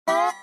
John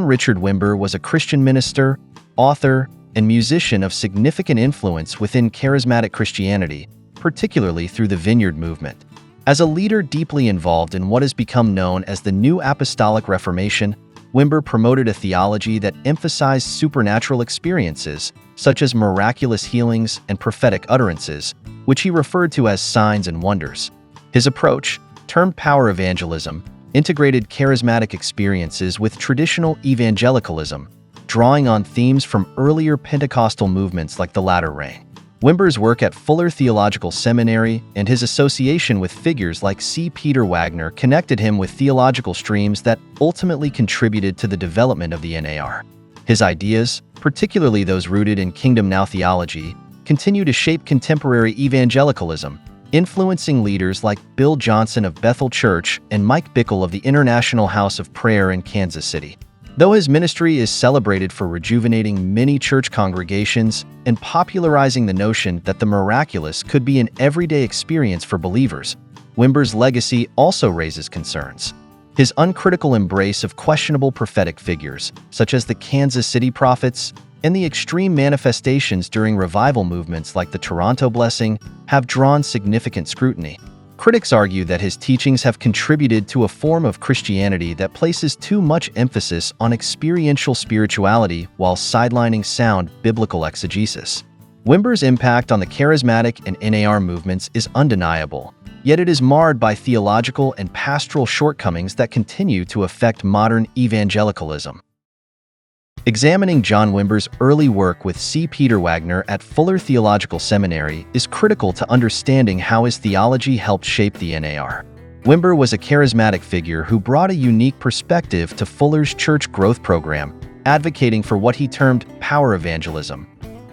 Richard Wimber was a Christian minister, author, and musician of significant influence within charismatic Christianity, particularly through the Vineyard movement. As a leader deeply involved in what has become known as the New Apostolic Reformation, Wimber promoted a theology that emphasized supernatural experiences, such as miraculous healings and prophetic utterances, which he referred to as signs and wonders. His approach, termed power evangelism, integrated charismatic experiences with traditional evangelicalism, drawing on themes from earlier Pentecostal movements like the Latter Rain. Wimber's work at Fuller Theological Seminary and his association with figures like C. Peter Wagner connected him with theological streams that ultimately contributed to the development of the NAR. His ideas, particularly those rooted in Kingdom Now theology, continue to shape contemporary evangelicalism, influencing leaders like Bill Johnson of Bethel Church and Mike Bickle of the International House of Prayer in Kansas City. Though his ministry is celebrated for rejuvenating many church congregations and popularizing the notion that the miraculous could be an everyday experience for believers, Wimber's legacy also raises concerns. His uncritical embrace of questionable prophetic figures, such as the Kansas City prophets, and the extreme manifestations during revival movements like the Toronto Blessing, have drawn significant scrutiny. Critics argue that his teachings have contributed to a form of Christianity that places too much emphasis on experiential spirituality while sidelining sound biblical exegesis. Wimber's impact on the charismatic and NAR movements is undeniable, yet it is marred by theological and pastoral shortcomings that continue to affect modern evangelicalism. Examining John Wimber's early work with C. Peter Wagner at Fuller Theological Seminary is critical to understanding how his theology helped shape the NAR. Wimber was a charismatic figure who brought a unique perspective to Fuller's church growth program, advocating for what he termed power evangelism,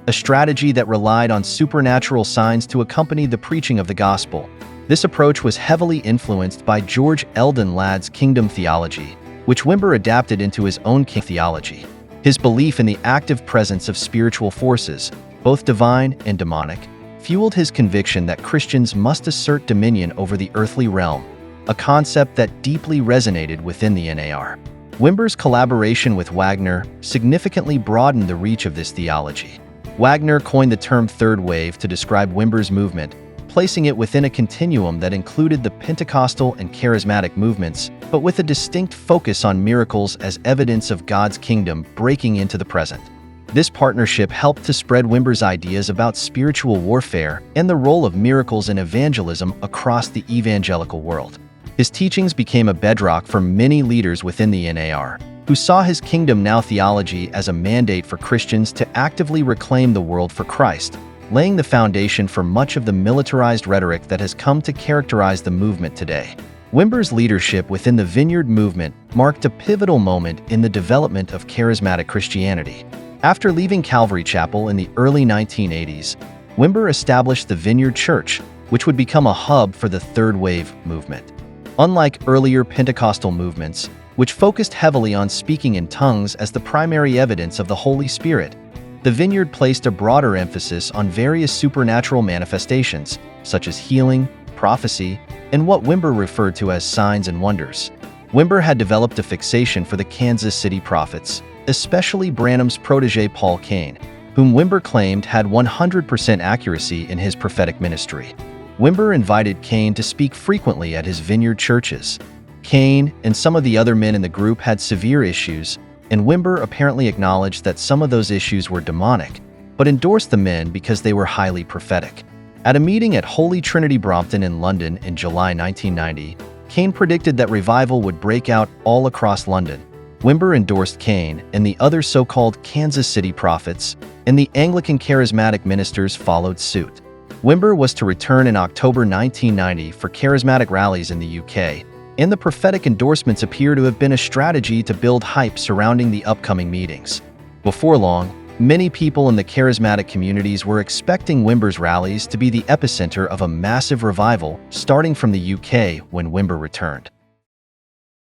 a strategy that relied on supernatural signs to accompany the preaching of the gospel. This approach was heavily influenced by George Eldon Ladd's Kingdom Theology, which Wimber adapted into his own King theology. His belief in the active presence of spiritual forces, both divine and demonic, fueled his conviction that Christians must assert dominion over the earthly realm, a concept that deeply resonated within the NAR. Wimber's collaboration with Wagner significantly broadened the reach of this theology. Wagner coined the term Third Wave to describe Wimber's movement, placing it within a continuum that included the Pentecostal and Charismatic movements, but with a distinct focus on miracles as evidence of God's kingdom breaking into the present. This partnership helped to spread Wimber's ideas about spiritual warfare and the role of miracles in evangelism across the evangelical world. His teachings became a bedrock for many leaders within the NAR, who saw his Kingdom Now theology as a mandate for Christians to actively reclaim the world for Christ, laying the foundation for much of the militarized rhetoric that has come to characterize the movement today. Wimber's leadership within the Vineyard movement marked a pivotal moment in the development of charismatic Christianity. After leaving Calvary Chapel in the early 1980s, Wimber established the Vineyard Church, which would become a hub for the Third Wave movement. Unlike earlier Pentecostal movements, which focused heavily on speaking in tongues as the primary evidence of the Holy Spirit, the Vineyard placed a broader emphasis on various supernatural manifestations, such as healing, prophecy, and what Wimber referred to as signs and wonders. Wimber had developed a fixation for the Kansas City prophets, especially Branham's protege Paul Cain, whom Wimber claimed had 100% accuracy in his prophetic ministry. Wimber invited Cain to speak frequently at his Vineyard churches. Cain and some of the other men in the group had severe issues, and Wimber apparently acknowledged that some of those issues were demonic, but endorsed the men because they were highly prophetic. At a meeting at Holy Trinity Brompton in London in July 1990, Cain predicted that revival would break out all across London. Wimber endorsed Cain and the other so-called Kansas City prophets, and the Anglican charismatic ministers followed suit. Wimber was to return in October 1990 for charismatic rallies in the UK, and the prophetic endorsements appear to have been a strategy to build hype surrounding the upcoming meetings. Before long, many people in the charismatic communities were expecting Wimber's rallies to be the epicenter of a massive revival starting from the UK when Wimber returned.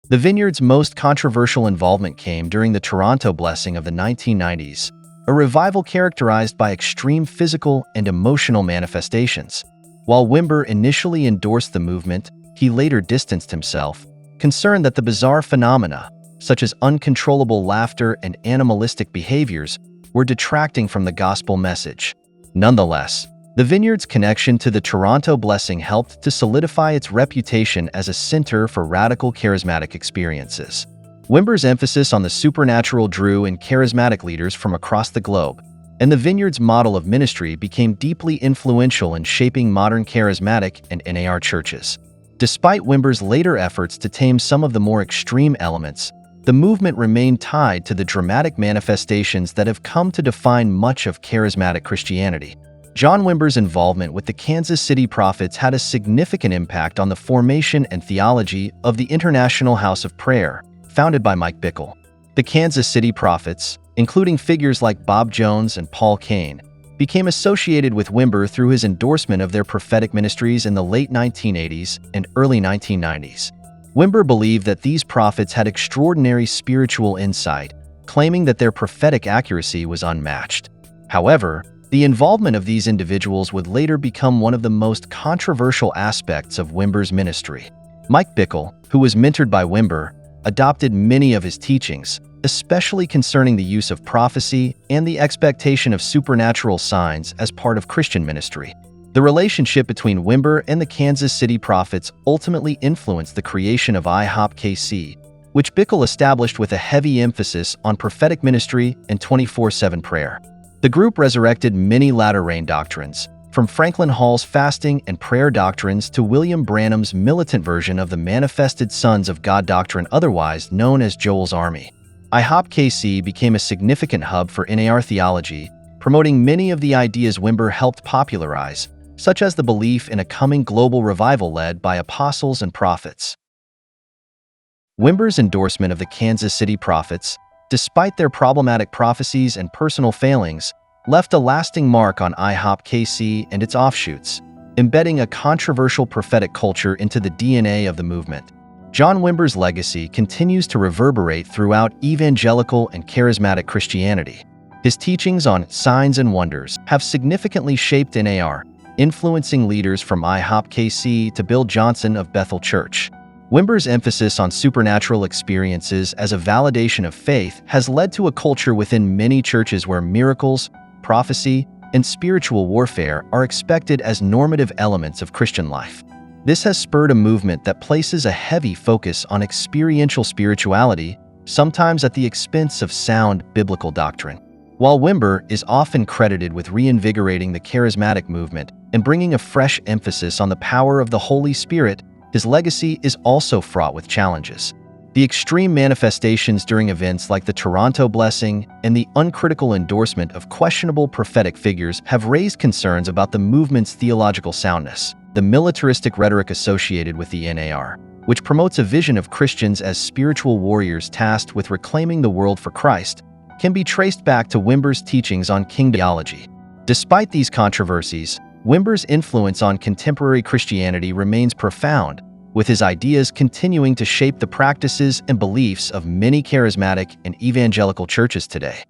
The Vineyard's most controversial involvement came during the Toronto Blessing of the 1990s, a revival characterized by extreme physical and emotional manifestations. While Wimber initially endorsed the movement, he later distanced himself, concerned that the bizarre phenomena, such as uncontrollable laughter and animalistic behaviors, were detracting from the gospel message. Nonetheless, the Vineyard's connection to the Toronto Blessing helped to solidify its reputation as a center for radical charismatic experiences. Wimber's emphasis on the supernatural drew in charismatic leaders from across the globe, and the Vineyard's model of ministry became deeply influential in shaping modern charismatic and NAR churches. Despite Wimber's later efforts to tame some of the more extreme elements, the movement remained tied to the dramatic manifestations that have come to define much of charismatic Christianity. John Wimber's involvement with the Kansas City Prophets had a significant impact on the formation and theology of the International House of Prayer, founded by Mike Bickle. The Kansas City Prophets, including figures like Bob Jones and Paul Cain, became associated with Wimber through his endorsement of their prophetic ministries in the late 1980s and early 1990s. Wimber believed that these prophets had extraordinary spiritual insight, claiming that their prophetic accuracy was unmatched. However, the involvement of these individuals would later become one of the most controversial aspects of Wimber's ministry. Mike Bickle, who was mentored by Wimber, adopted many of his teachings, especially concerning the use of prophecy and the expectation of supernatural signs as part of Christian ministry. The relationship between Wimber and the Kansas City Prophets ultimately influenced the creation of IHOP-KC, which Bickle established with a heavy emphasis on prophetic ministry and 24/7 prayer. The group resurrected many latter-rain doctrines, from Franklin Hall's fasting and prayer doctrines to William Branham's militant version of the manifested sons of God doctrine, otherwise known as Joel's Army. IHOP-KC became a significant hub for NAR theology, promoting many of the ideas Wimber helped popularize, such as the belief in a coming global revival led by apostles and prophets. Wimber's endorsement of the Kansas City Prophets, despite their problematic prophecies and personal failings, left a lasting mark on IHOP-KC and its offshoots, embedding a controversial prophetic culture into the DNA of the movement. John Wimber's legacy continues to reverberate throughout evangelical and charismatic Christianity. His teachings on signs and wonders have significantly shaped NAR, influencing leaders from IHOP-KC to Bill Johnson of Bethel Church. Wimber's emphasis on supernatural experiences as a validation of faith has led to a culture within many churches where miracles, prophecy, and spiritual warfare are expected as normative elements of Christian life. This has spurred a movement that places a heavy focus on experiential spirituality, sometimes at the expense of sound biblical doctrine. While Wimber is often credited with reinvigorating the charismatic movement and bringing a fresh emphasis on the power of the Holy Spirit, his legacy is also fraught with challenges. The extreme manifestations during events like the Toronto Blessing and the uncritical endorsement of questionable prophetic figures have raised concerns about the movement's theological soundness. The militaristic rhetoric associated with the NAR, which promotes a vision of Christians as spiritual warriors tasked with reclaiming the world for Christ, can be traced back to Wimber's teachings on kingdom theology. Despite these controversies, Wimber's influence on contemporary Christianity remains profound, with his ideas continuing to shape the practices and beliefs of many charismatic and evangelical churches today.